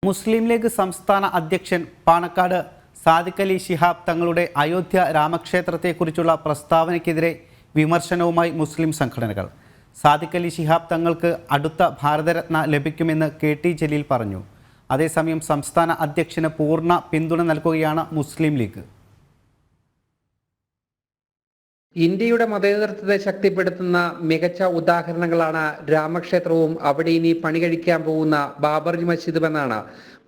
മുസ്ലിം league സംസ്ഥാന അധ്യക്ഷൻ പാണക്കാട് സാദിഖ് അലി ശിഹാബ് തങ്ങളുടെ അയോധ്യ രാമക്ഷേത്രത്തെക്കുറിച്ചുള്ള പ്രസ്താവനയ്ക്കെതിരെ വിമർശനവുമായി മുസ്ലിം സംഘടനകൾ. സാദിഖ് അലി ശിഹാബ് തങ്ങൾക്ക് അടുത്ത ഭാരതരത്ന ലഭിക്കുമെന്ന് KT ജലീൽ പറഞ്ഞു. അതേസമയം സംസ്ഥാന അധ്യക്ഷന് പൂർണ്ണ പിന്തുണ നൽകുകയാണ് മുസ്ലിം ലീഗ്. ഇന്ത്യയുടെ മതേതരത്വത്തെ ശക്തിപ്പെടുത്തുന്ന മികച്ച ഉദാഹരണങ്ങളാണ് രാമക്ഷേത്രവും അവിടെ ഇനി പണി കഴിക്കാൻ പോകുന്ന ബാബറി മസ്ജിദുമെന്നാണ്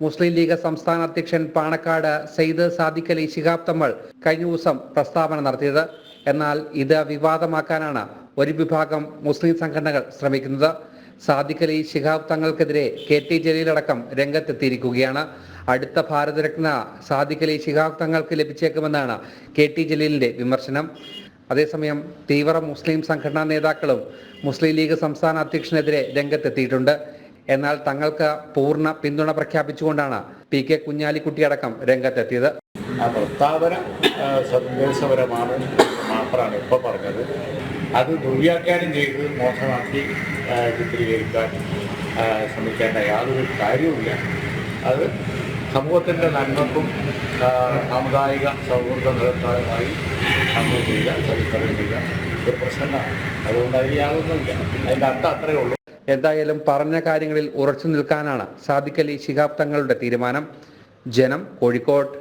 മുസ്ലിം ലീഗ് സംസ്ഥാന അധ്യക്ഷൻ പാണക്കാട് സയ്യിദ് സാദിഖ് അലി ശിഹാബ് തങ്ങൾ കഴിഞ്ഞ ദിവസം പ്രസ്താവന നടത്തിയത്. എന്നാൽ ഇത് വിവാദമാക്കാനാണ് ഒരു വിഭാഗം മുസ്ലിം സംഘടനകൾ ശ്രമിക്കുന്നത്. സാദിഖ് അലി ശിഹാബ് തങ്ങൾക്കെതിരെ KT ജലീൽ അടക്കം രംഗത്തെത്തിയിരിക്കുകയാണ്. അടുത്ത ഭാരതരത്ന സാദിഖ് അലി ശിഹാബ് തങ്ങൾക്ക് ലഭിച്ചേക്കുമെന്നാണ് KT ജലീലിന്റെ വിമർശനം. അതേസമയം തീവ്ര മുസ്ലിം സംഘടനാ നേതാക്കളും മുസ്ലിം ലീഗ് സംസ്ഥാന അധ്യക്ഷനെതിരെ രംഗത്തെത്തിയിട്ടുണ്ട്. എന്നാൽ തങ്ങൾക്ക് പൂർണ്ണ പിന്തുണ പ്രഖ്യാപിച്ചുകൊണ്ടാണ് PK കുഞ്ഞാലിക്കുട്ടി അടക്കം രംഗത്തെത്തിയത്. ആ പ്രസ്താവന സന്ദേശപരമാണ് മാത്രമാണ് ഇപ്പോൾ പറഞ്ഞത്. അത് ദുർവ്യാഖ്യാനം ചെയ്ത് മോശമാക്കി ചിത്രീകരിക്കാൻ ശ്രമിക്കേണ്ട യാതൊരു കാര്യവുമില്ല. അത് സമൂഹത്തിൻ്റെ നന്മക്കും സാമുദായിക സൗഹൃദ നിലനിർത്താനുമായി നമ്മൾ ചെയ്ത ചരിത്രം ചെയ്ത ഒരു പ്രശ്നമാണ്. അതുകൊണ്ട് അതിൽ യാതൊന്നുമില്ല. അതിൻ്റെ അർത്ഥം അത്രയേ ഉള്ളൂ. എന്തായാലും പറഞ്ഞ കാര്യങ്ങളിൽ ഉറച്ചു നിൽക്കാനാണ് സാദിഖ് അലി ശിഹാബ് തങ്ങളുടെ തീരുമാനം. ജനം, കോഴിക്കോട്.